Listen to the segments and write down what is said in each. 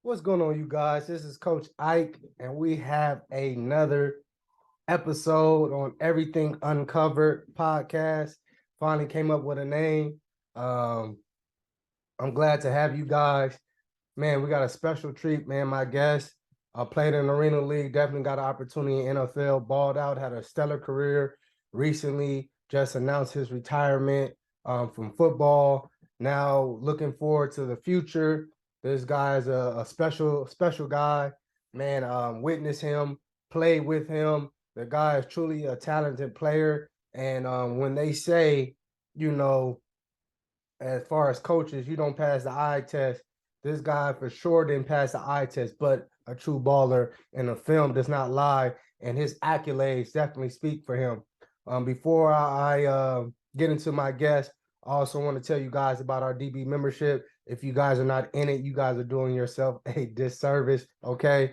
What's going on, you guys? This is Coach Ike, and we have another episode on Everything Uncovered podcast. Finally came up with a name. Um, I'm glad to have you guys. Man, we got a special treat, man. My guest played in the Arena League, definitely got an opportunity in NFL, balled out, had a stellar career. Recently just announced his retirement from football. Now looking forward to the future. This guy's a special guy. Man, witness him, play with him. The guy is truly a talented player. And when they say, you know, as far as coaches, you don't pass the eye test. This guy for sure didn't pass the eye test, but a true baller, and the film does not lie, and his accolades definitely speak for him. Before I get into my guest, I also want to tell you guys about our DB membership. If you guys are not in it, you guys are doing yourself a disservice, okay?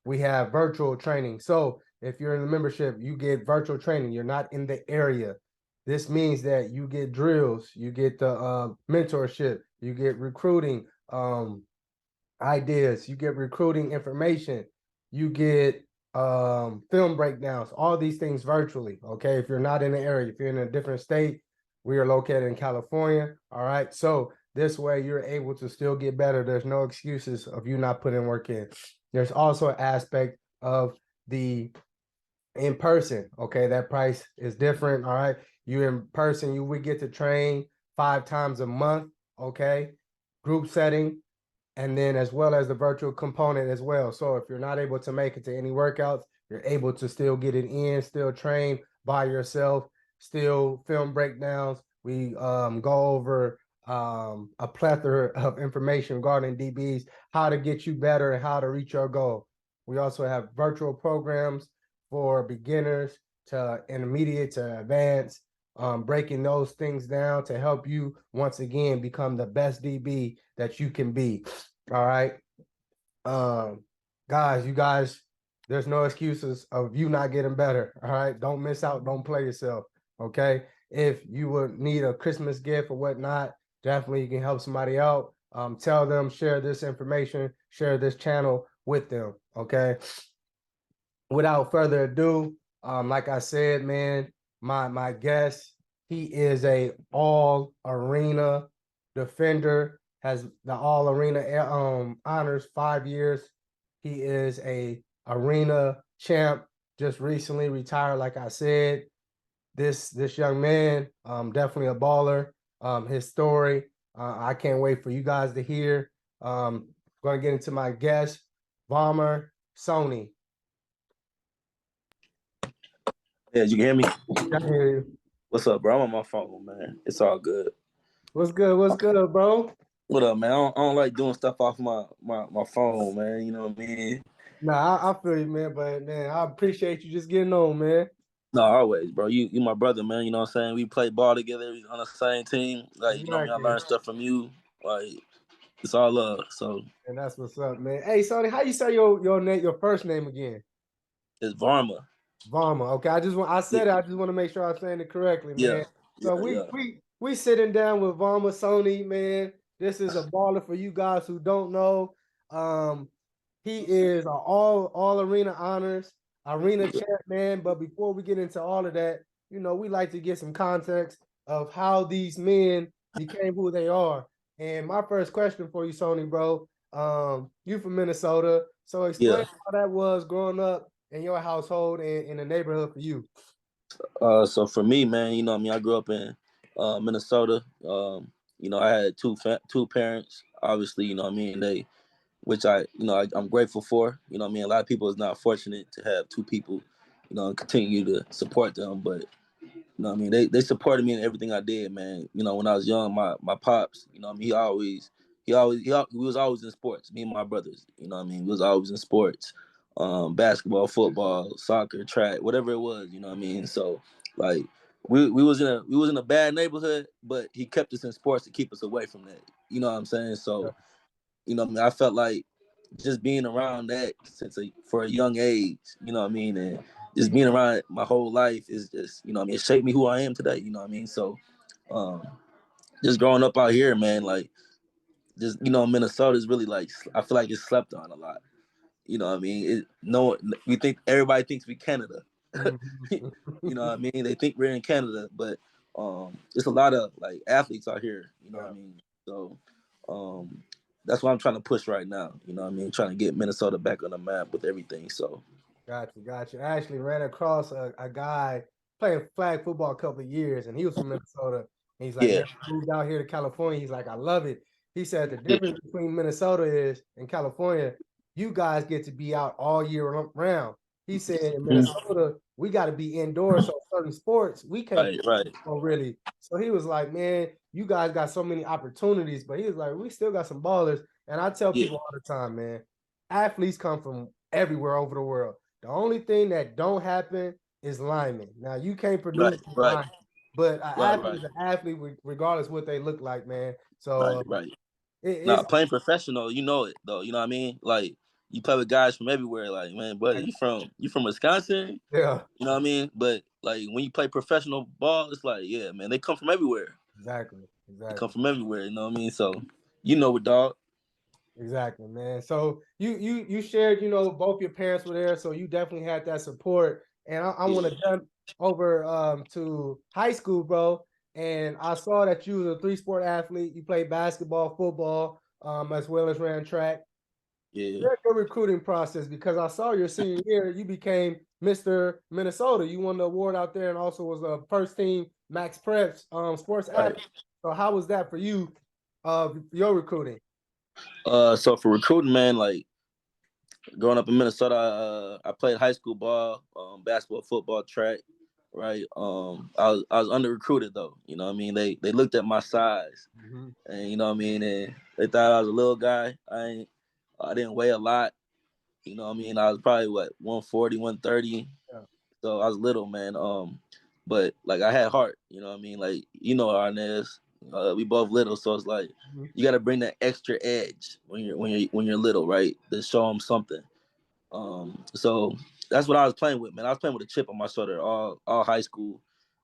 We have virtual training. So if you're in the membership, you get virtual training. You're not in the area. This means that you get drills, you get the mentorship, you get recruiting ideas, you get recruiting information, you get film breakdowns, all these things virtually. Okay, if you're not in the area, if you're in a different state, we are located in California. All right, so this way you're able to still get better. There's no excuses of you not putting work in. There's also an aspect of the in person. Okay, that price is different. All right, you in person, you would get to train 5 times a month. Okay, group setting, and then as well as the virtual component as well. So if you're not able to make it to any workouts, you're able to still get it in, still train by yourself, still film breakdowns. We go over a plethora of information regarding DBs, how to get you better and how to reach your goal. We also have virtual programs for beginners to intermediate to advanced, breaking those things down to help you once again become the best DB that you can be. All right. Um, you guys, there's no excuses of you not getting better. All right. Don't miss out. Don't play yourself. Okay. If you would need a Christmas gift or whatnot, definitely you can help somebody out. Tell them, share this information, share this channel with them. Okay. Without further ado, like I said, man, my guest, he is a all arena defender, has the all arena honors 5 years. He is a arena champ, just recently retired, like I said. This young man, definitely a baller. His story, I can't wait for you guys to hear. Going to get into my guest, Varmah Sonie. Yeah, you can hear me? I hear you. What's up, bro? I'm on my phone, man. It's all good. What's good? What's good, bro? What up, man? I don't like doing stuff off my phone, man. You know what I mean? Nah, I feel you, man. But man, I appreciate you just getting on, man. No, always, bro. You my brother, man. You know what I'm saying? We play ball together we on the same team. Like, you know what I mean? I Exactly. learned stuff from you. Like, it's all love. So And that's what's up, man. Hey, Sonny, how you say your name, your first name again? it's Varma. Varmah. Okay, I Yeah, said it. I just want to make sure I'm saying it correctly, yeah, man. yeah, So yeah. we sitting down with Varmah Sonie, man. This is a baller for you guys who don't know. Um, he is an all arena honors, arena champ, man. But before we get into all of that, we like to get some context of how these men became who they are. And my first question for you, Sony, bro, you from Minnesota, so explain Yeah. how that was growing up in your household and in the neighborhood for you. So for me, man, you know what I mean? I grew up in Minnesota. I had two parents. Obviously, you know what I mean? Which I'm grateful for. You know what I mean? A lot of people is not fortunate to have two people, and continue to support them. But you know what I mean? They supported me in everything I did, man. You know, when I was young, my pops, you know what I mean, we was always in sports, me and my brothers, you know what I mean? We was always in sports. Basketball, football, soccer, track, whatever it was, you know what I mean? So like we was in a bad neighborhood, but he kept us in sports to keep us away from that. You know what I'm saying? So you know what I mean? I felt like just being around that for a young age, you know what I mean? And just being around it my whole life is just, you know what I mean? It shaped me who I am today, you know what I mean? So, just growing up out here, man, like just Minnesota is really like I feel like it's slept on a lot. You know what I mean? We think everybody thinks we Canada. Mhm. You know what I mean? They think we're in Canada, but there's a lot of like athletes out here. You know what I Yeah. mean? So that's what I'm trying to push right now. You know what I mean? Trying to get Minnesota back on the map with everything. So Gotcha. I actually ran across a guy playing flag football a couple of years, and he was from Minnesota. And he's like, yeah, man, I moved out here to California. He's like, I love it. He said the yeah, difference between Minnesota is in California, you guys get to be out all year round. He said in Minnesota, we got to be indoors. So certain sports, we can't right, right, really. So he was like, man, you guys got so many opportunities, but he was like, we still got some ballers. And I tell yeah, people all the time, man, athletes come from everywhere over the world. The only thing that don't happen is linemen. Now you can't right, produce right, line, but an right, athlete right, is an athlete regardless what they look like, man. right, So right. Now it's playing professional, you know it though. You know what I mean? Like you play with guys from everywhere. Like man, buddy, like, you from Wisconsin? yeah, You know what I mean? But like when you play professional ball, it's like yeah, man, they come from everywhere. They come exactly. from everywhere. You know what I mean? So you know it, dog. Exactly, man. So you shared, both your parents were there, so you definitely had that support. And I want Yeah, to jump over to high school, bro. And I saw that you was a three-sport athlete. You played basketball, football, as well as ran track. yeah, Share your recruiting process because I saw your senior year, you became Mr. Minnesota. You won the award out there and also was a first team Max Preps sports right. athlete. So how was that for you, your recruiting? So for recruiting, man, like growing up in Minnesota, I played high school ball, basketball, football, track. Right. I was under recruited though. You know what I mean? They looked at my size, Mhm. and you know what I mean, and they thought I was a little guy. I didn't weigh a lot. You know what I mean? I was probably what 140, 130. Yeah. So I was little, man. But like I had heart. You know what I mean? Like Arnez, we both little, so it's like Mhm. you got to bring that extra edge when you're little, right? To show them something. So that's what I was playing with, man. I was playing with a chip on my shoulder all high school.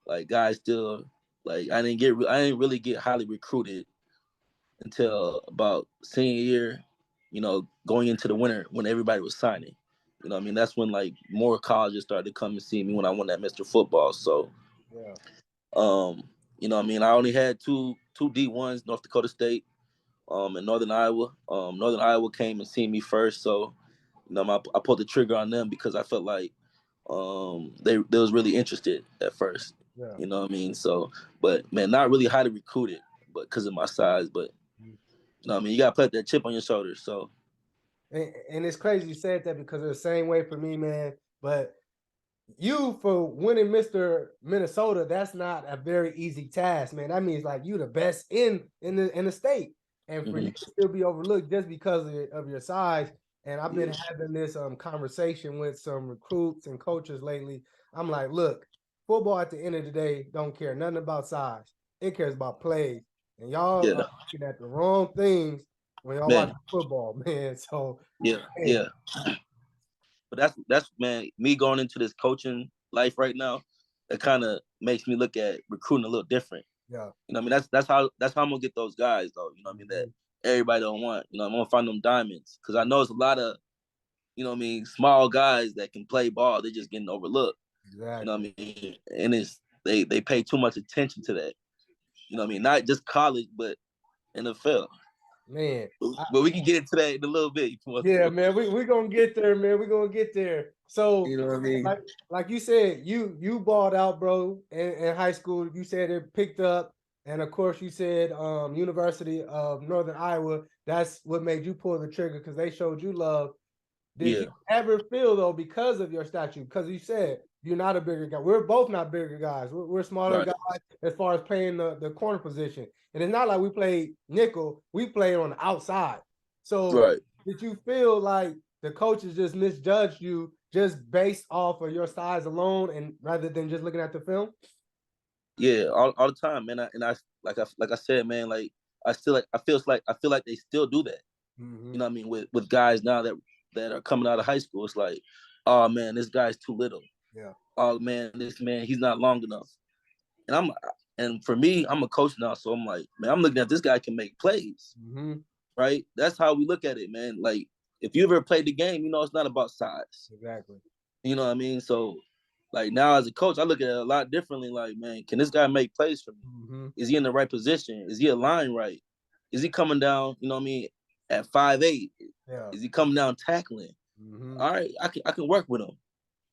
Like guys still like I didn't really get highly recruited until about senior year, going into the winter when everybody was signing. You know what I mean? That's when like more colleges started to come and see me when I won that Mr. Football. So Yeah. you know what I mean, I only had two D1s, North Dakota State, and Northern Iowa. Northern Iowa came and seen me first, so I pulled the trigger on them because I felt like they was really interested at first. Yeah. You know what I mean? So, but man, not really highly recruited, but because of my size. But Mhm. you know what I mean? You gotta put that chip on your shoulder. So And it's crazy you said that because it's the same way for me, man. But you for winning Mr. Minnesota, that's not a very easy task, man. That means like you the best in the state, and for you mhm. to still be overlooked just because of your size. And I've been Yeah, having this conversation with some recruits and coaches lately. I'm like, look, football at the end of the day don't care nothing about size. It cares about plays, and y'all yeah, are looking at the wrong things when y'all man, watching football, man. So, yeah, man, yeah. But that's man, me going into this coaching life right now, it kind of makes me look at recruiting a little different. yeah. You know what I mean? That's how I'm gonna get those guys though. You know what I mean? That Mhm. everybody don't want. I'm gonna find them diamonds because I know it's a lot of small guys that can play ball. They're just getting overlooked. You know Exactly. what I mean? And they pay too much attention to that. You know what I mean? Not just college, but NFL. Man, But we can get into that in a little bit. yeah, man, we gonna get there, man. We gonna get there. So, You know what I mean? like you said, you balled out, bro, in high school. You said it picked up, and of course, you said University of Northern Iowa. That's what made you pull the trigger because they showed you love. Did you Yeah. ever feel though, because of your statue, because you said you're not a bigger guy? We're both not bigger guys. We're smaller Right. guys as far as playing the corner position, and it's not like we played nickel. We played on the outside. So Right. did you feel like the coaches just misjudged you just based off of your size alone, and rather than just looking at the film? Yeah. All the time, man. Like I said, man. Like I feel like they still do that. Mm-hmm. You know what I mean? With guys now that are coming out of high school, it's like, oh man, this guy's too little. Yeah. Oh man, this man, he's not long enough. And for me, I'm a coach now, so I'm like, man, I'm looking at this guy can make plays. Mm-hmm. right? That's how we look at it, man. Like if you ever played the game, you know it's not about size. Exactly. You know what I mean? So like now as a coach, I look at it a lot differently. Like, man, can this guy make plays for me? Mm-hmm. Is he in the right position? Is he aligned right? Is he coming down, you know what I mean, at 5'8"? Yeah. Is he coming down tackling? Mm-hmm. All right, I can work with him.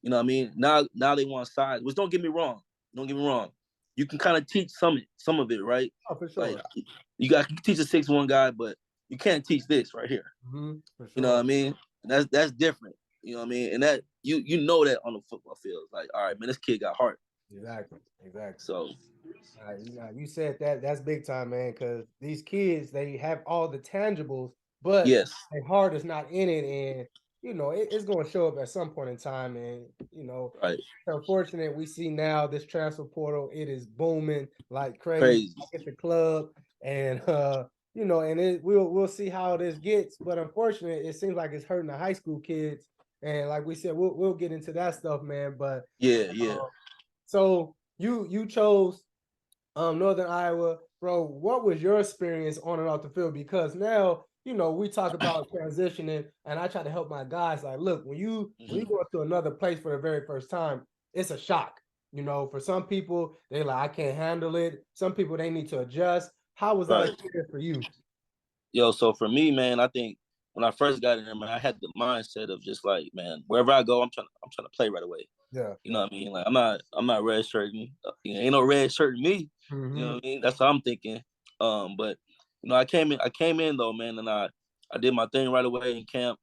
You know what I mean? Now they want size, which don't get me wrong. Don't get me wrong. You can kind of teach some of it, right? Oh, for Like sure. you can teach a 6'1" guy, but you can't teach this right here. Mm-hmm. For You know what sure. I mean? And that's different. You know what I mean? And that you know that on the football field. Like, all right, man, this kid got heart. Exactly. Exactly. So You said that. That's big time, man. Because these kids, they have all the tangibles, but yes, their heart is not in it, and it's going to show up at some point in time. And right, it's unfortunate we see now this transfer portal. It is booming like crazy crazy. at the club, and we'll see how this gets. But unfortunately, it seems like it's hurting the high school kids. And like we said, we'll get into that stuff, man. But Yeah. so you chose Northern Iowa, bro. What was your experience on and off the field? Because now, we talk about transitioning, and I try to help my guys. Like, look, when you go to another place for the very first time, it's a shock. For some people, they like, I can't handle it. Some people they need to adjust. How was that Right. experience for you? Yo, so for me, man, I think when I first got in here, man, I had the mindset of just like, man, wherever I go, I'm trying to play right away. Yeah. You know what I mean? Like I'm not red shirting. Ain't no red shirting me. You know Mm-hmm. what I mean? That's what I'm thinking. But I came in though, man, and I did my thing right away in camp.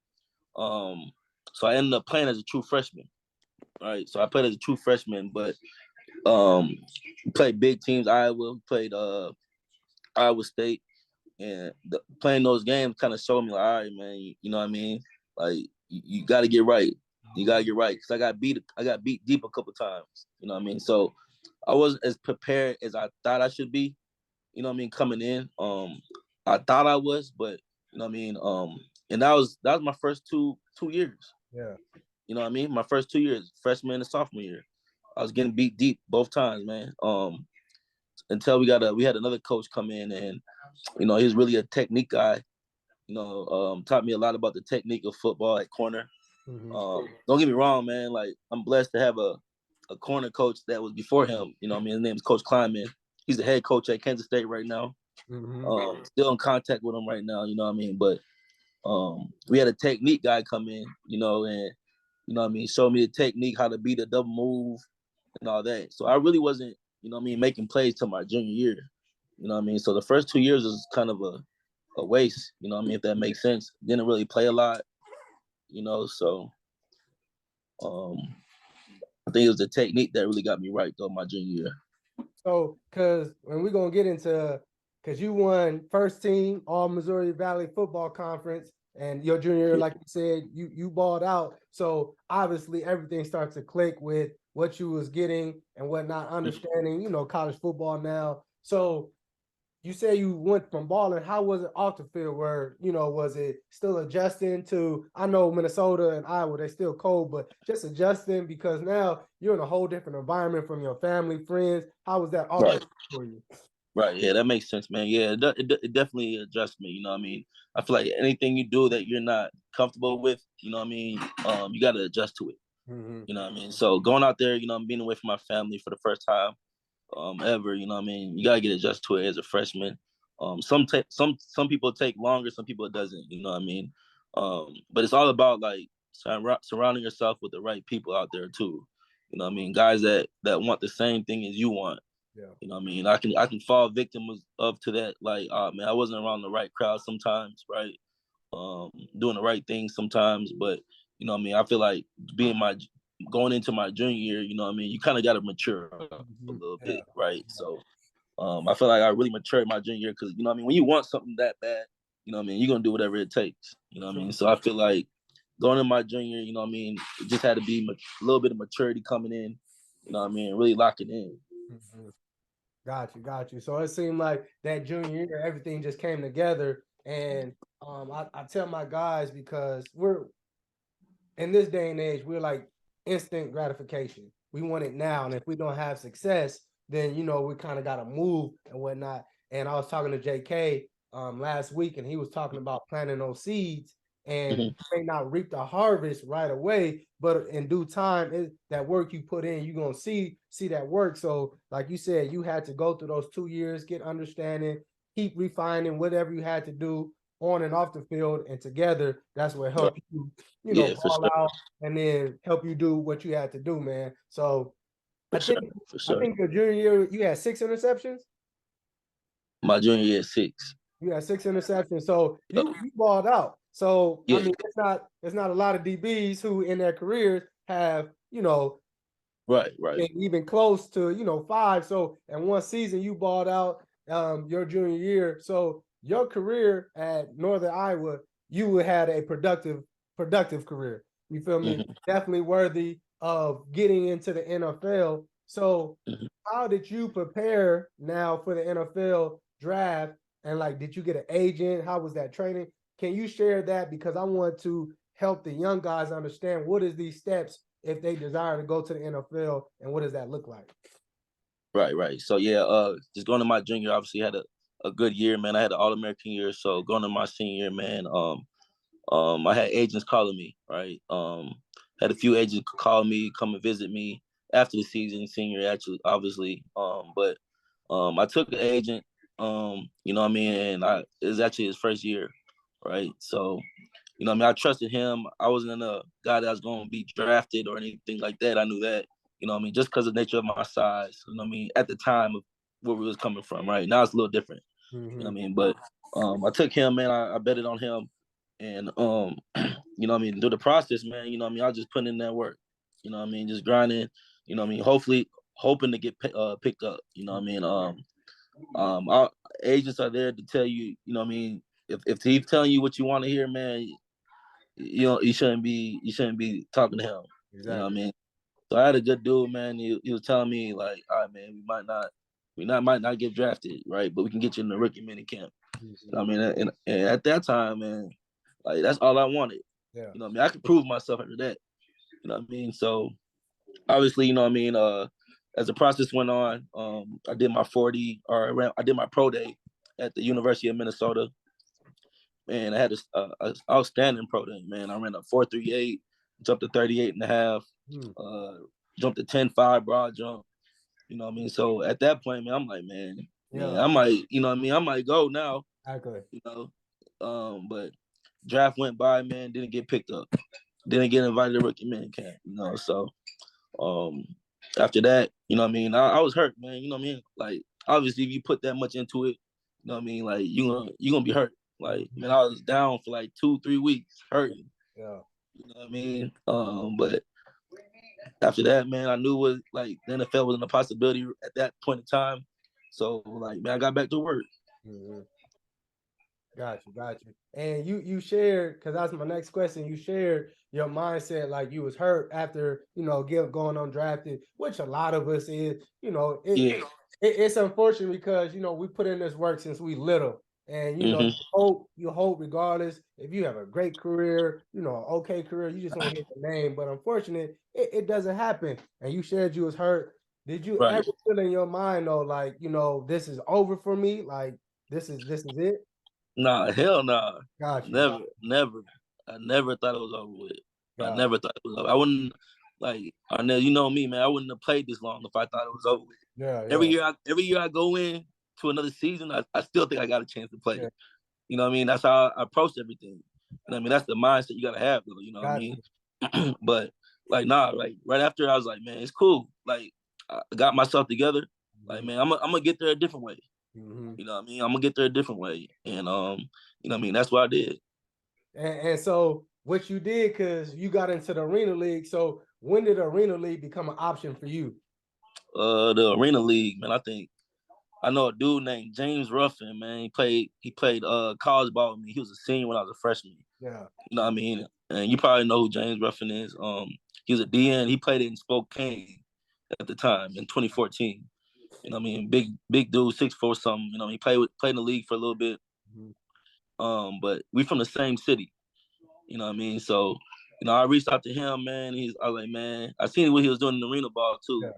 So I ended up playing as a true freshman. Right. So I played as a true freshman, but we played big teams. Iowa, we played Iowa State, and playing those games kind of showed me like, all right, man, you know what I mean? Like you got to get right. You gotta get right because I got beat deep a couple times. You know what I mean? So I wasn't as prepared as I thought I should be. You know what I mean? Coming in, I thought I was, but you know what I mean. And that was my first two years. Yeah. You know what I mean? My first 2 years, freshman and sophomore year, I was getting beat deep both times, man. Until we had another coach come in, and he's really a technique guy. Taught me a lot about the technique of football at corner. Mm-hmm. Don't get me wrong, man. Like I'm blessed to have a corner coach that was before him. You know what I mean? His name is Coach Kleinman. He's the head coach at Kansas State right now. Mm-hmm. Still in contact with him right now. You know what I mean? But we had a technique guy come in. And what I mean, show me the technique, how to beat a double move and all that. So I really wasn't, making plays till my junior year. You know what I mean? So the first 2 years was kind of a waste. You know what I mean? If that makes sense. Didn't really play a lot. So um, I think it was the technique that really got me right though my junior year. So, because when we're gonna get into, because you won first team All Missouri Valley Football Conference, and your junior year, like you said, you balled out. So obviously everything starts to click with what you was getting and what not understanding. College football now. So you say you went from balling. How was it off the field? Where was it still adjusting to? I know Minnesota and Iowa, they still cold, but just adjusting because now you're in a whole different environment from your family, friends. How was that off Right. for you? Right. Yeah, that makes sense, man. Yeah, it definitely adjusts me. You know what I mean? I feel like anything you do that you're not comfortable with, you know what I mean? You got to adjust to it. Mm-hmm. You know what I mean? So going out there, I'm being away from my family for the first time ever. You know what I mean? You got to get adjusted to it as a freshman. Some people take longer, some people it doesn't. You know what I mean? But it's all about like surrounding yourself with the right people out there too. You know what I mean? Guys that want the same thing as you want. Yeah. You know what I mean? I can fall victim of to that. Like, man, I wasn't around the right crowd sometimes, right? Doing the right thing sometimes, but you know what I mean? I feel like going into my junior year, you know what I mean? You kind of got to mature a Mm-hmm. little Yeah. bit, right? So, I feel like I really matured my junior year because, you know what I mean? When you want something that bad, you know what I mean? You're going to do whatever it takes, you know what I mean? So I feel like going in my junior, you know what I mean? It just had to be a little bit of maturity coming in, you know what I mean? Really locking in. Mm-hmm. Got you. So it seemed like that junior year, everything just came together. And I tell my guys because we're in this day and age, we're like instant gratification. We want it now. And if we don't have success, then we kind of gotta move and whatnot. And I was talking to JK, last week, and he was talking about planting those seeds, and Hmm. you may not reap the harvest right away, but in due time, that work you put in, you're gonna see that work. So, like you said, you had to go through those 2 years, get understanding, keep refining whatever you had to do on and off the field, and together, that's what Right. helped you, Yeah, for ball sure, out and then help you do what you had to do, man. So I for sure, think for I sure. think your junior year you had 6 interceptions. My junior year, 6. You had 6 interceptions. So Yep. you balled out. So I Yeah. mean, it's not a lot of DBs who in their careers have, Right. Right. even close to, 5. So in one season you balled out your junior year. So your career at Northern Iowa, you would had a productive career. You feel me? Hmm. Definitely worthy of getting into the NFL. So Hmm. how did you prepare now for the NFL draft? And like, did you get an agent? How was that training? Can you share that? Because I want to help the young guys understand what is these steps if they desire to go to the NFL, and what does that look like? Right. Right. So yeah, just going to my junior, obviously had a good year, man. I had an All American year. So going to my senior year, man, I had agents calling me, right? Had a few agents call me, come and visit me after the season, senior actually, obviously. But I took an agent, you know what I mean, and it was actually his first year, right? So, you know what I mean, I trusted him. I wasn't a guy that was going to be drafted or anything like that. I knew that, you know what I mean, just because of the nature of my size, you know what I mean, at the time of where we was coming from, right? Now it's a little different, you know Mm-hmm. what I mean? But I took him, man. I betted on him. And you know what I mean, through the process, man, you know what I mean, I was just putting in that work. You know what I mean, just grinding, you know what I mean, hopefully hoping to get picked up, you know what I mean? Our agents are there to tell you, you know what I mean, if he's telling you what you want to hear, man, you shouldn't be talking to him. You know what I Exactly. mean? So I had a good dude, man. He was telling me like, all right, man, might not get drafted, right? But we can get you in the rookie mini camp. Mm-hmm. You know what I mean? And at that time, man, like that's all I wanted. Yeah. You know what I mean? I could prove myself after that. You know what I mean? So obviously, you know what I mean, as the process went on, I did my 40 or I did my pro day at the University of Minnesota. Man, I had a outstanding pro day, man. I ran a 4.38, jumped to 38 and a half, Mm. uh, jumped to 10.5 broad jump. You know what I mean? So at that point, man, I'm like, man, Yeah. I might, you know what I mean? I might go now, Exactly. you know. But draft went by, man, didn't get picked up. Didn't get invited to rookie man camp, you know. So um after that, you know what I mean, I was hurt, man. You know what I mean? Like obviously if you put that much into it, you know what I mean, like you gonna be hurt. Like, man, Mm-hmm. I was down for like 2-3 weeks hurting. Yeah. You know what I mean? But after that, man, I knew what like the NFL wasn't a possibility at that point in time. So like, man, I got back to work. Mm-hmm. Got you. And you shared, because that's my next question. You shared your mindset like you was hurt after going undrafted, which a lot of us is. Yeah. It's unfortunate because we put in this work since we little, and Hmm. you hope regardless if you have a great career, okay career, you just want to hit the name. But unfortunately, it doesn't happen. And you shared you was hurt. Did you Right. ever feel in your mind though, like this is over for me, like this is it? Nah, hell nah. Got you. Never, never. I never thought it was over with. I Got never thought it was over. I wouldn't like I know you know me, man. I wouldn't have played this long if I thought it was over with. Yeah, Every yeah, year every year I go in to another season, I still think I got a chance to play. yeah. You know what I mean? That's how I approach everything. You know what I mean? That's the mindset you gotta have though, you know what I Got mean? you. But like nah, like right after I was like, man, it's cool. Like I got myself together. Like, Mhm, man, I'm gonna get there a different way. mhm. You know what I mean? I'm gonna get there a different way. And you know what I mean? That's what I did. And so what you did, because you got into the Arena League. So when did the Arena League become an option for you? The Arena League, man. I know a dude named James Ruffin, man. He played college ball with me. He was a senior when I was a freshman. Yeah. You know what I mean? And you probably know who James Ruffin is. He was a DN. He played in Spokane at the time in 2014. You know what I mean? Big dude, 6'4" something. You know, he played in the league for a little bit. Mhm. But we from the same city. You know what I mean? So, you know, I reached out to him, man. I was like, man, I seen what he was doing in the arena ball too. Yeah.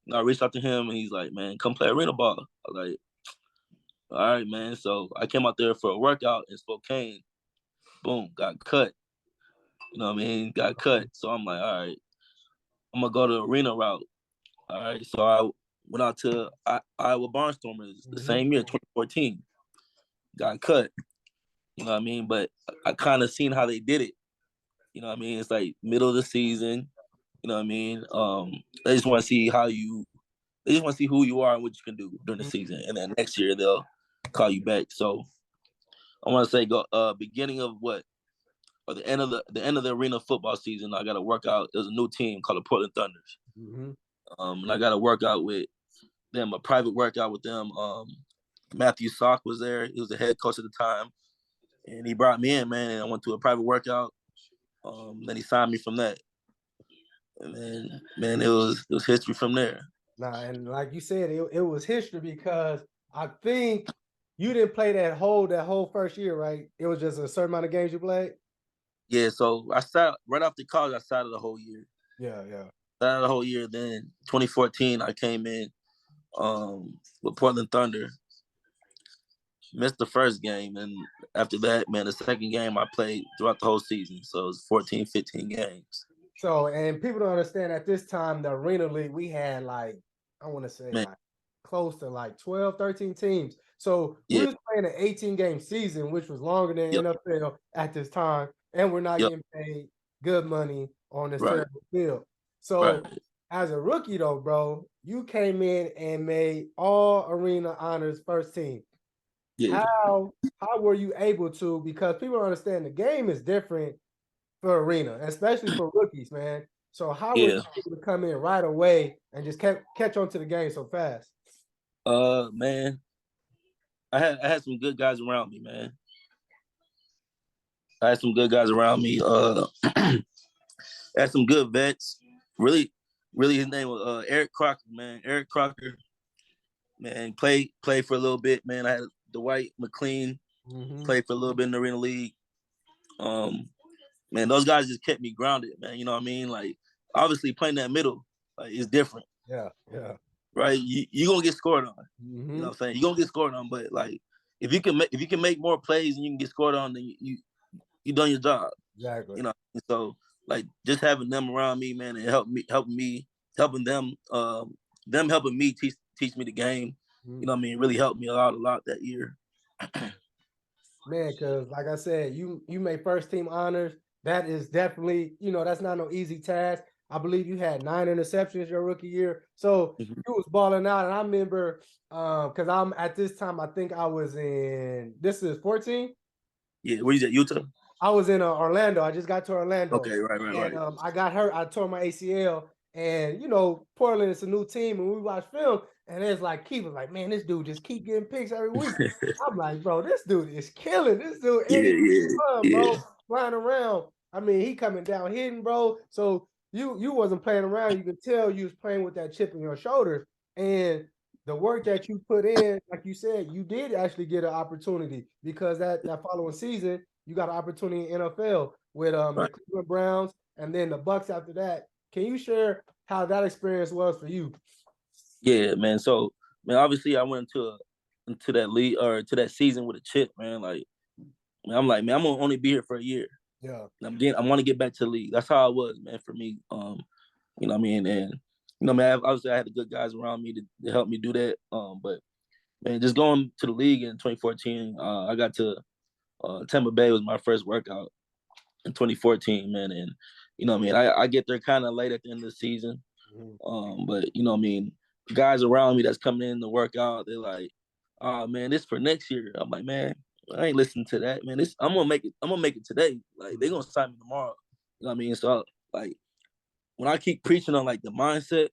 You know, I reached out to him and he's like, man, come play arena ball. I was like, All right, man. So I came out there for a workout in Spokane. Boom, got cut. You know what I mean? Got cut. So I'm like, all right, I'm gonna go the arena route. All right. So I went out to Iowa Barnstormers the same year, 2014. Got cut. You know what I mean? But I kind of seen how they did it. You know what I mean? It's like middle of the season. You know what I mean? They just want to see they just want to see who you are and what you can do during the season. And then next year they'll call you back. So I want to say beginning of what or the end of the arena football season, I got to work out. There's a new team called the Portland Thunders. And I got to work out with them, a private workout with them. Matthew Sock was there. He was the head coach at the time. And he brought me in, man, and I went to a private workout. Then he signed me from that. And then, man, it was history from there. Nah, and like you said, it was history because I think you didn't play that whole first year, right? It was just a certain amount of games you played. Yeah, so I sat right after college. I sat the whole year. Yeah. Sat the whole year. Then 2014, I came in with Portland Thunder. Missed the first game, and after that, man, the second game I played throughout the whole season. So it was 14, 15 games. So, and people don't understand at this time, the Arena League, we had like, I want to say like close to like 12, 13 teams. So we was playing an 18-game season, which was longer than NFL at this time. And we're not getting paid good money on this terrible field. So as a rookie though, bro, you came in and made all arena honors first team. Yeah. How were you able to? Because people don't understand the game is different for arena, especially for rookies, man. So how were you able to come in right away and just catch on to the game so fast? Man, I had some good guys around me, man. I had some good guys around me. I had some good vets. Really, his name was Eric Crocker, man. Eric Crocker, man, played for a little bit, man. I had Dwight McLean, played for a little bit in the Arena League. Man, those guys just kept me grounded, man. You know what I mean? Like, obviously playing that middle, like, is different. Yeah. Right? You gonna get scored on. You know what I'm saying? You're gonna get scored on, but like if you can make more plays and you can get scored on, then you done your job. Exactly. You know, and so like just having them around me, man, and helping them helping me teach me the game. You know what I mean? It really helped me a lot that year. Man, because like I said, you made first team honors. That is definitely, that's not no easy task. I believe you had 9 interceptions your rookie year. So you was balling out. And I remember because I'm at this time, I think I was this is 14? Yeah, where you at, Utah? I was in Orlando. I just got to Orlando. Okay, right. And I got hurt. I tore my ACL. And, Portland is a new team. And we watched film. And it's like, Keith was like, man, this dude just keep getting picks every week. I'm like, bro, this dude is killing. This dude, bro, flying around. I mean, he coming down hitting, bro. So you wasn't playing around. You could tell you was playing with that chip in your shoulders. And the work that you put in, like you said, you did actually get an opportunity because that following season, you got an opportunity in NFL with the Cleveland Browns and then the Bucks after that. Can you share how that experience was for you? Yeah, man. So, man, obviously I went into that league or to that season with a chip, man. Like, man, I'm like, man, I'm gonna only be here for a year. Yeah. I want to get back to the league. That's how it was, man, for me. You know what I mean? And man, obviously I had the good guys around me to help me do that. But man, just going to the league in 2014, I got to Tampa Bay was my first workout in 2014, man. And you know what I mean? I get there kind of late at the end of the season. But you know what I mean? Guys around me that's coming in to work out, they're like, oh man, this for next year. I'm like, man, I ain't listening to that, man. I'm gonna make it today. Like they're gonna sign me tomorrow. You know what I mean? So like when I keep preaching on like the mindset,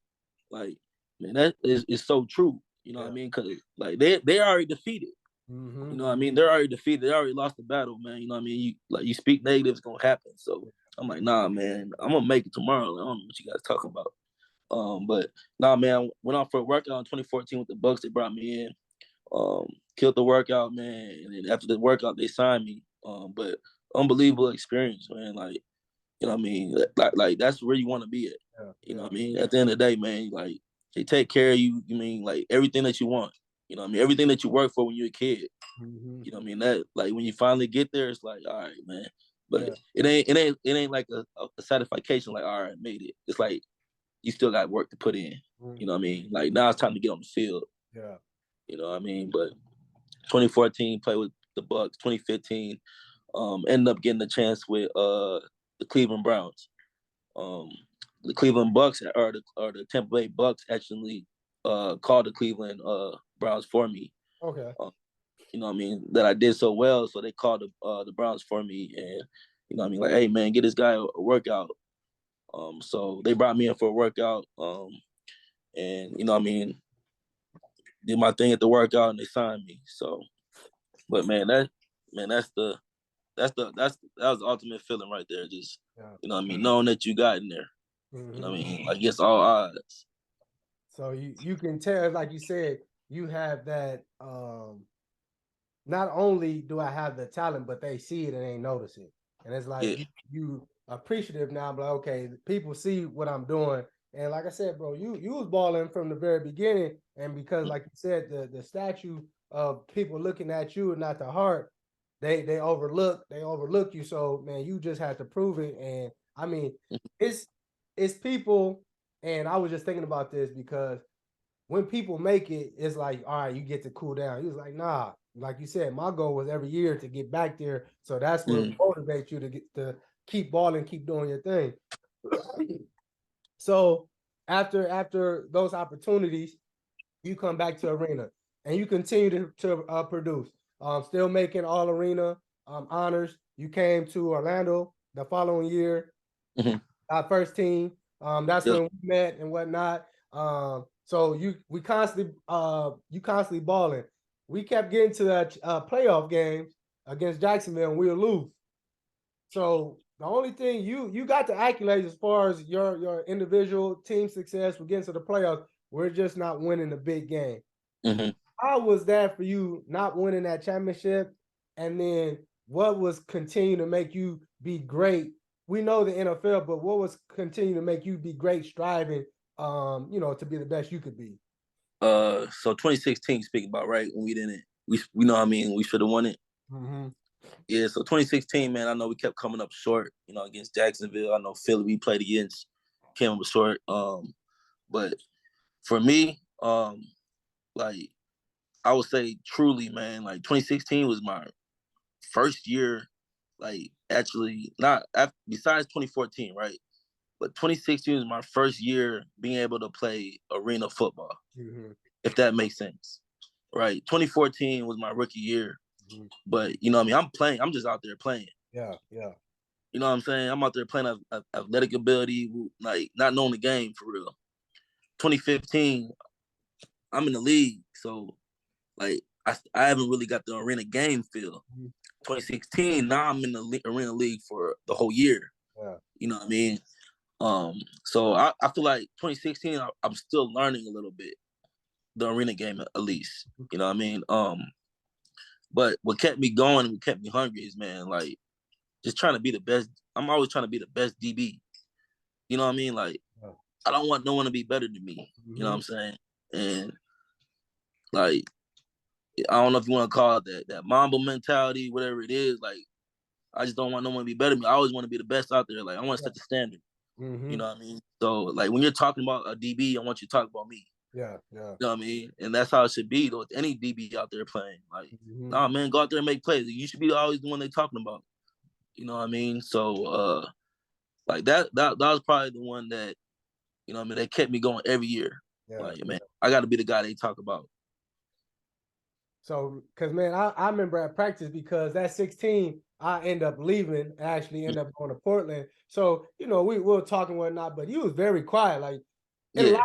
like man, that is so true. You know what I mean? Cause like they already defeated. You know what I mean? They're already defeated. They already lost the battle, man. You know what I mean? You speak negative, it's gonna happen. So I'm like, nah, man, I'm gonna make it tomorrow. I don't know what you guys talking about. But nah, man, went out for a workout in 2014 with the Bucks. They brought me in, killed the workout, man. And then after the workout, they signed me. But unbelievable experience, man. Like, you know what I mean? Like that's where you want to be at. You know what I mean? At the end of the day, man, like they take care of you. You mean like everything that you want. You know what I mean? Everything that you work for when you're a kid. Mm-hmm. You know what I mean? That like when you finally get there, it's like, all right, man. But Yeah. it ain't like a satisfaction, like, all right, made it. It's like you still got work to put in. Mm-hmm. You know what I mean? Like now it's time to get on the field. Yeah. You know what I mean? But 2014 played with the Bucks. 2015 ended up getting a chance with the Cleveland Browns. Um, the Cleveland Bucks or the Tampa Bay Bucks actually called the Cleveland Browns for me. Okay. You know what I mean? That I did so well, so they called the Browns for me, and you know what I mean? Like, hey man, get this guy a workout. So they brought me in for a workout, and you know what I mean, did my thing at the workout, and they signed me. So, but that was the ultimate feeling right there. Just Yeah. you know what I mean, knowing that you got in there. You know Mm-hmm. what I mean, against all odds. So you can tell, like you said, you have that. Not only do I have the talent, but they see it and they notice it, and it's like Yeah. you appreciative now. But okay, people see what I'm doing, and like I said, bro, you was balling from the very beginning, and because like you said, the statue of people looking at you and not the heart, they overlook you. So man, you just had to prove it, and I mean, it's it's people, and I was just thinking about this because when people make it, it's like, all right, you get to cool down. He was like, nah, like you said, my goal was every year to get back there. So that's what motivates you to get to keep balling, keep doing your thing. So after those opportunities, you come back to arena and you continue to produce. Still making all arena honors. You came to Orlando the following year, Mm-hmm. our first team. That's Yep. when we met and whatnot. So you constantly balling. We kept getting to that playoff games against Jacksonville, and we were lose. So the only thing you got the accolades as far as your individual team success. We're getting to the playoffs. We're just not winning the big game. Mm-hmm. How was that for you not winning that championship? And then what was continuing to make you be great? We know the NFL, but what was continuing to make you be great, striving, to be the best you could be? So 2016, speaking about right when we know what I mean, we should have won it. Mm-hmm. Yeah, so 2016, man, I know we kept coming up short, against Jacksonville. I know Philly we played against came up short. But for me, like I would say truly, man, like 2016 was my first year, like actually not besides 2014, right? But 2016 was my first year being able to play arena football, Mm-hmm. if that makes sense. Right. 2014 was my rookie year. Mm-hmm. But you know what I mean? I'm playing. I'm just out there playing. Yeah, yeah. You know what I'm saying? I'm out there playing athletic ability, like not knowing the game for real. 2015, I'm in the league, so like I haven't really got the arena game feel. Mm-hmm. 2016, now I'm in the arena league for the whole year. Yeah. You know what I mean? So I feel like 2016, I'm still learning a little bit the arena game at least. You know what I mean? But what kept me going and what kept me hungry is, man, like just trying to be the best. I'm always trying to be the best DB. You know what I mean? Like Yeah. I don't want no one to be better than me. You know what Mm-hmm. I'm saying? And like I don't know if you want to call it that Mamba mentality, whatever it is. Like I just don't want no one to be better than me. I always want to be the best out there. Like I want to Yeah. set the standard. You Mm-hmm. know what I mean? So like when you're talking about a DB, I want you to talk about me. Yeah. Yeah. You know what I mean? And that's how it should be though. With any DB out there playing, like, Mm-hmm. nah, man, go out there and make plays. You should be always the one they talking about. You know what I mean? So, like that was probably the one that, you know what I mean, they kept me going every year. Yeah. Like, man, I got to be the guy they talk about. So, because man, I remember at practice because that 16, I end up leaving, actually end up going to Portland. So, we were talking and whatnot, but you was very quiet. Like in the Yeah,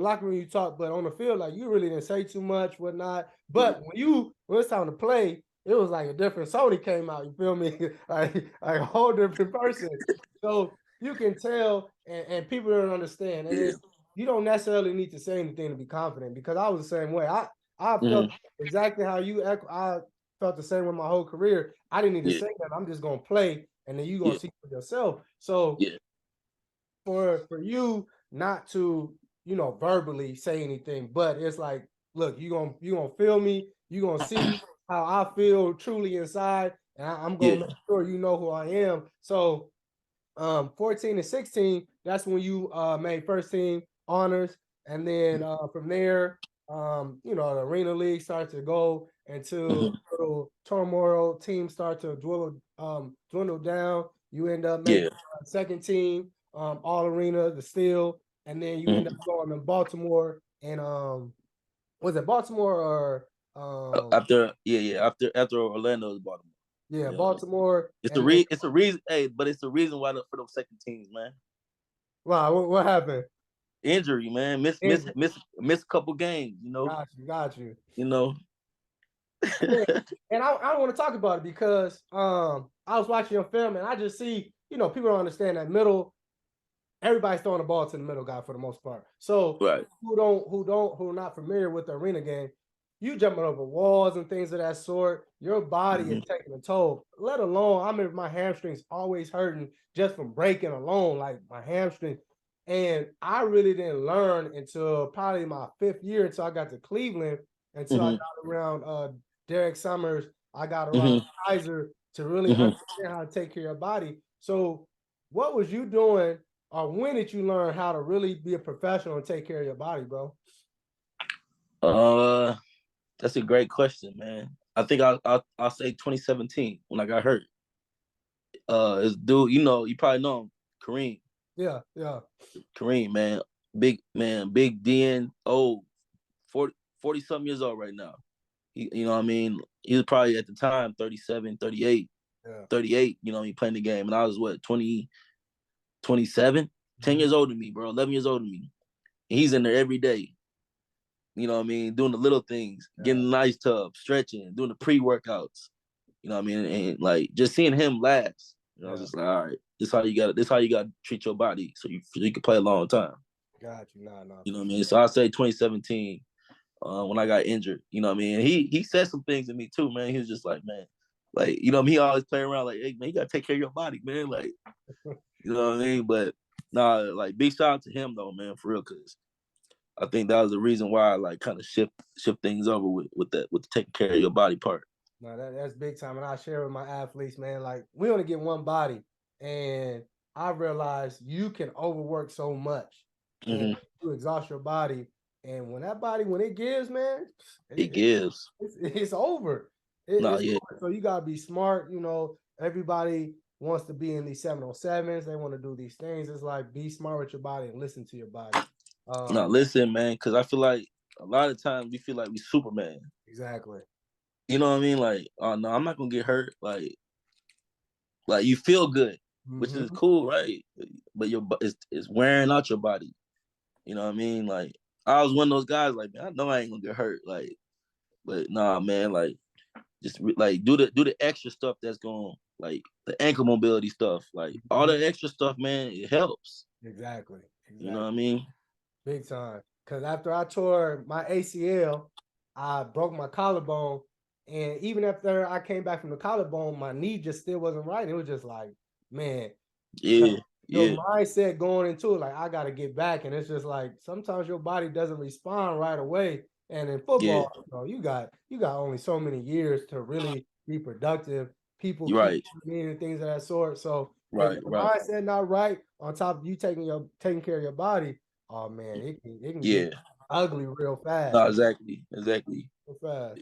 locker room you talk, but on the field, like you really didn't say too much, whatnot. But when it's time to play, it was like a different Sony came out. You feel me? like a whole different person. So you can tell, and people don't understand. And yeah, it's you don't necessarily need to say anything to be confident because I was the same way. I felt mm-hmm. exactly how you act. I felt the same way my whole career. I didn't need to Yeah, say that. I'm just gonna play, and then you gonna yeah, see for yourself. So yeah, for you not to verbally say anything, but it's like look, you gonna feel me. You gonna see how I feel truly inside, and I'm Yeah. gonna make sure you know who I am. So 14 and 16, that's when you made first team honors. And then from there, the arena league started to go into little turmoil. Teams start to dwindle down. You end up making Yeah. second team, all arena, the steel, and then you end up going to Baltimore and was it Baltimore or After Orlando is Baltimore. yeah, Yeah. Baltimore, It's and then it's a reason, hey, but it's the reason why for those second teams, man. wow, what happened? Injury, man. Injury. Miss a couple games, Got you. You know. Yeah, and I don't want to talk about it because I was watching your film and I just see, people don't understand that middle. Everybody's throwing the ball to the middle guy for the most part. So Right. who are not familiar with the arena game, you jumping over walls and things of that sort. Your body is taking a toll. Let alone, I remember my hamstrings always hurting just from breaking alone, like my hamstring. And I really didn't learn until probably my 5th year, until I got to Cleveland, until I got around Derek Summers, I got around Kaiser to really understand how to take care of your body. So what was you doing, or when did you learn how to really be a professional and take care of your body, bro? That's a great question, man. I think I'll say 2017 when I got hurt. This dude, you probably know him, Kareem. Yeah. Kareem, man. Big DN, old, 40 something years old right now. You know what I mean? He was probably at the time 37, 38, Yeah. 38, playing the game. And I was what, 20, 27? 10 years older than me, bro. 11 years older than me. And he's in there every day. You know what I mean? Doing the little things, getting a nice tub, stretching, doing the pre-workouts. You know what I mean? And like just seeing him last, I was just like, all right, this how you gotta treat your body so you can play a long time. Got you. Nah. You know what I mean? So I say 2017, when I got injured. You know what I mean? And he said some things to me too, man. He was just like, man, like, he always play around like, hey man, you gotta take care of your body, man. Like, you know what I mean? But nah, like big shout out to him though, man, for real, cause I think that was the reason why I like kind of shift things over with the taking care of your body part. No, that's big time. And I share with my athletes, man, like we only get one body. And I realized you can overwork so much and you exhaust your body. And when it gives, man, It gives. it's over. Nah, It's yeah. over. So you gotta be smart. Everybody wants to be in these 707s. They want to do these things. It's like be smart with your body and listen to your body. Now listen, man, because I feel like a lot of times we feel like we Superman. Exactly. You know what I mean? Like, oh no, I'm not gonna get hurt. Like you feel good, which is cool, right? But it's wearing out your body. You know what I mean? Like I was one of those guys. Like, man, I know I ain't gonna get hurt. Like, but nah, man. Like, just like do the extra stuff that's going, like the ankle mobility stuff. Like all the extra stuff, man, it helps. Exactly. You know what I mean? Big time. Because after I tore my ACL, I broke my collarbone. And even after I came back from the collarbone, my knee just still wasn't right. It was just like, man, Yeah. your mindset going into it, like, I got to get back. And it's just like, sometimes your body doesn't respond right away. And in football, you got only so many years to really be productive. People keep meaning things of that sort. So if your mindset not right, on top of you taking care of your body, oh man, it can get ugly real fast. No, exactly. Real fast.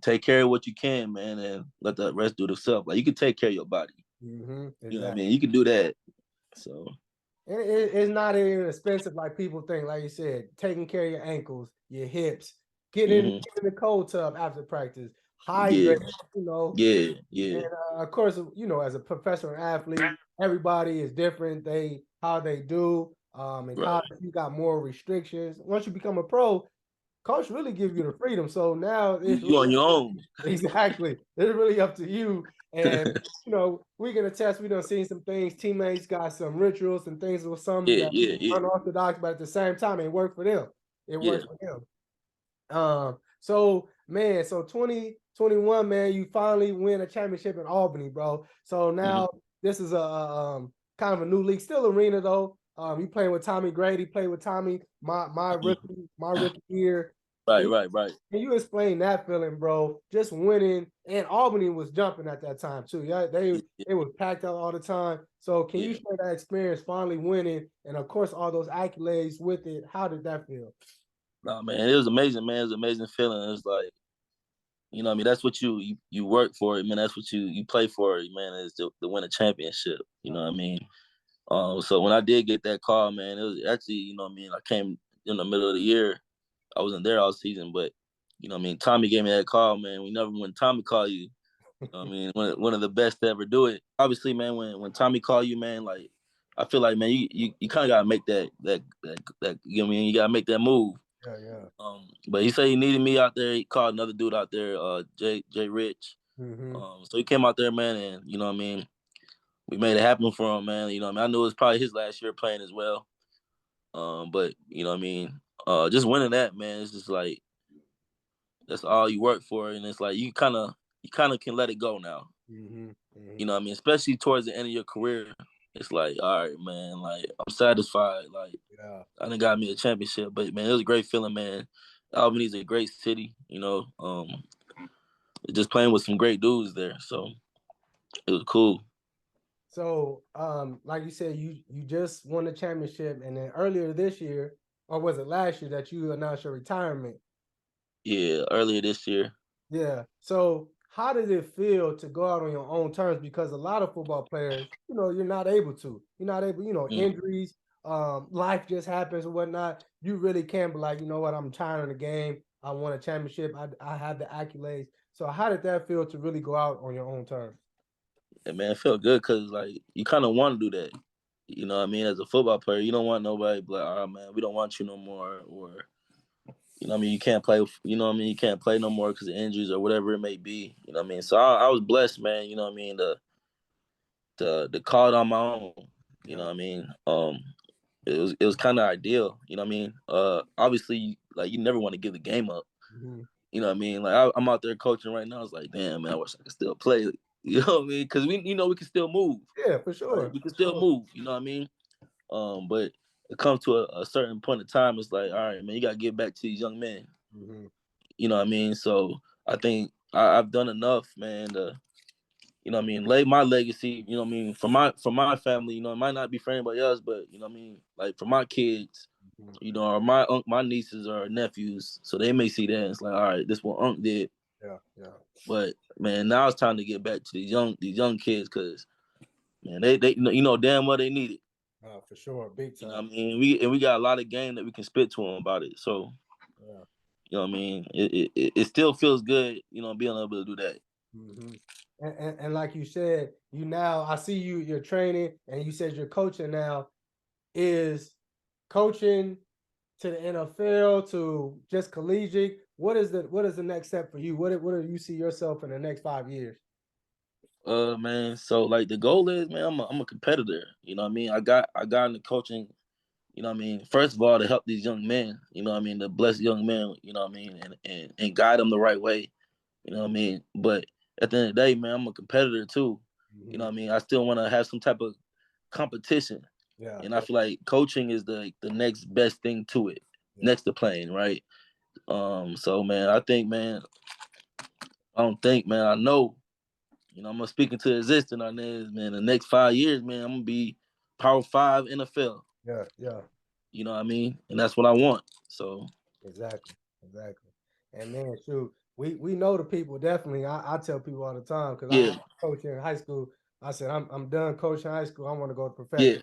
Take care of what you can, man, and let the rest do the stuff. Like you can take care of your body. Exactly. You know what I mean? You can do that. So and it's not even expensive like people think. Like you said, taking care of your ankles, your hips, getting in the cold tub after practice, hydrate. Yeah. And of course, as a professional athlete, everybody is different. How they do. In college, you got more restrictions. Once you become a pro, coach really gives you the freedom. So now it's you on your own. Exactly. It's really up to you. And we can attest. We done seen some things. Teammates got some rituals and things with some that unorthodox, but at the same time, it worked for them. It works for them. So 2021, man, you finally win a championship in Albany, bro. So now this is a kind of a new league, still arena though. You playing with Tommy Grady, played with Tommy my rookie year. Right, right, right. Can you explain that feeling, bro? Just winning, and Albany was jumping at that time too. Yeah, Yeah, they was packed out all the time. So can you yeah. share that experience finally winning, and of course all those accolades with it? How did that feel? Nah, man, it was amazing, man. It was an amazing feeling. It was like, you know what I mean? That's what you work for it, man. That's what you play for it, man, is to win a championship. You know what I mean? So when I did get that call, man, it was actually, you know what I mean, I came in the middle of the year. I wasn't there all season, but you know what I mean, Tommy gave me that call, man. We never when Tommy called you, I mean, one of the best to ever do it. Obviously, man, when Tommy called you, man, like I feel like, man, you kind of gotta make that you know what I mean, you gotta make that move. Yeah, yeah. But he said he needed me out there. He called another dude out there, Jay Rich. Mm-hmm. So he came out there, man, and you know what I mean, we made it happen for him, man. You know what I mean, I knew it was probably his last year playing as well. But you know what I mean, just winning that, man, it's just like that's all you work for, and it's like you kind of can let it go now. Mm-hmm. You Mm-hmm. know what I mean, especially towards the end of your career. It's like, all right, man, like I'm satisfied. Like Yeah. I done got me a championship, but man, it was a great feeling, man. Albany's a great city, you know. Just playing with some great dudes there, so it was cool. So, like you said, you just won the championship, and then earlier this year, or was it last year, that you announced your retirement? Yeah, earlier this year. Yeah. So how did it feel to go out on your own terms? Because a lot of football players, you're not able to. You're not able, Mm. injuries, life just happens and whatnot. You really can't be like, you know what, I'm tired of the game. I won a championship. I have the accolades. So how did that feel to really go out on your own terms? And man, it felt good because like you kind of want to do that. You know what I mean? As a football player, you don't want nobody to be like, oh man, we don't want you no more, or you know what I mean, you can't play. You know what I mean, you can't play no more because of injuries or whatever it may be. You know what I mean? So I was blessed, man. You know what I mean? The call it on my own. You know Yeah. what I mean? It was kind of ideal. You know what I mean? Obviously, like you never want to give the game up. Mm-hmm. You know what I mean? Like I'm out there coaching right now. It's like, damn man, I wish I could still play. You know what I mean? Because we can still move, Yeah, for right? sure. We can For still sure. move. You know what I mean? But it comes to a certain point of time. It's like, all right, man, you gotta get back to these young men. Mm-hmm. You know what I mean? So I think I've done enough, man, to you know what I mean, lay my legacy, you know what I mean, for my family, you know, it might not be for anybody else, but you know what I mean, like for my kids, Mm-hmm. you know, or my nieces or nephews, so they may see that and it's like, all right, this what Unc did. Yeah. Yeah. But man, now it's time to get back to these young kids because man, they you know damn well they need it. For sure. Big You know what time. I mean? We got a lot of game that we can spit to them about it. So Yeah. you know what I mean? It still feels good, you know, being able to do that. Mm-hmm. And like you said, I see you're training, and you said you're coaching now. Is coaching to the NFL to just collegiate? What is the next step for you? What do you see yourself in the next 5 years? Man, so like the goal is, man, I'm a competitor. You know what I mean? I got into coaching, you know what I mean, first of all to help these young men, you know what I mean, the blessed young men, you know what I mean, and guide them the right way, you know what I mean? But at the end of the day, man, I'm a competitor too. You know Mm-hmm. what I mean? I still want to have some type of competition. Yeah, And I yeah, feel like coaching is the next best thing to it, yeah, next to playing, right? So man, I think, man, I don't think, man, I know. You know, I'm gonna speak into existence on this, man. The next 5 years, man, I'm gonna be Power Five NFL. yeah, yeah. You know what I mean? And that's what I want. So Exactly, exactly. And man, shoot, we know the people definitely. I tell people all the time because I yeah, coach in high school. I said I'm done coaching high school. I want to go to yeah, professional.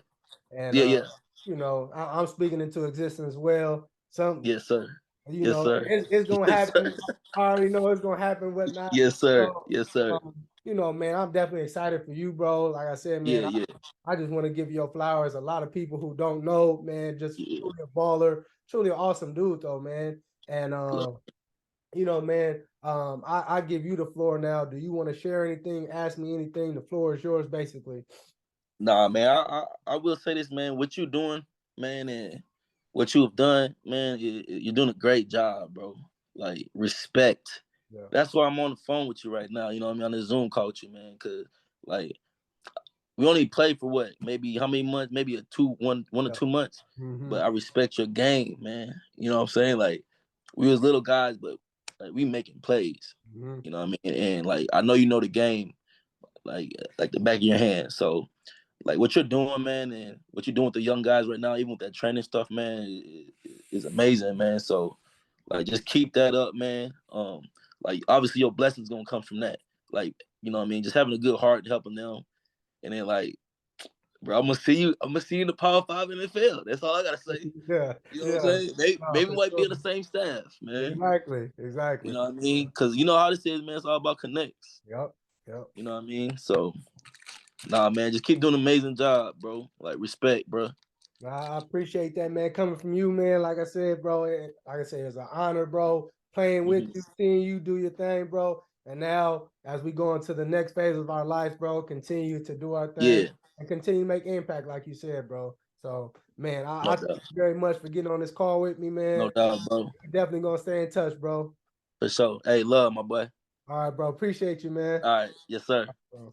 And yeah, yeah, I'm speaking into existence as well. Some, yes, sir, yes, sir, it's gonna yes, sir, happen. I already know it's gonna happen, whatnot. yes, sir, So, yes, sir, man, I'm definitely excited for you, bro. Like I said, man, yeah, yeah, I just want to give you your flowers. A lot of people who don't know, man, just yeah. truly a baller, truly an awesome dude, though, man. And Look, man, I give you the floor now. Do you want to share anything? Ask me anything. The floor is yours, basically. nah, man, I will say this, man. What you doing, man, and what you have done, man, you're doing a great job, bro. Like respect. Yeah, That's why I'm on the phone with you right now. You know what I mean? On the Zoom call with you, man, because like we only played for what, maybe how many months? Maybe one or yeah. 2 months. Mm-hmm. But I respect your game, man. You know what I'm saying? Like we was little guys, but like we making plays. Mm-hmm. You know what I mean? And like I know you know the game like the back of your hand. So like what you're doing, man, and what you're doing with the young guys right now, even with that training stuff, man, is amazing, man. So like just keep that up, man. Like obviously your blessings gonna come from that. Like, you know what I mean? Just having a good heart, helping them. And then like, bro, I'm gonna see you in the Power 5 NFL. That's all I gotta say. Yeah, You know what I'm yeah. saying? No, Maybe for we might be sure. on the same staff, man. Exactly, You exactly. know what I mean? Because you know how this is, man. It's all about connects. Yep, yep. You know what I mean? So, nah, man, just keep doing an amazing job, bro. Like, respect, bro. I appreciate that, man. Coming from you, man. Like I said, bro. Like I said, it's an honor, bro. Playing with you, seeing you do your thing, bro. And now, as we go into the next phase of our life, bro, continue to do our thing Yeah, and continue to make impact, like you said, bro. So, man, no I thank doubt. you very much for getting on this call with me, No man. doubt, bro. Definitely gonna stay in touch, bro. For sure. Hey, love, my boy. All right, bro. Appreciate you, man. All right. Yes, sir. Bro.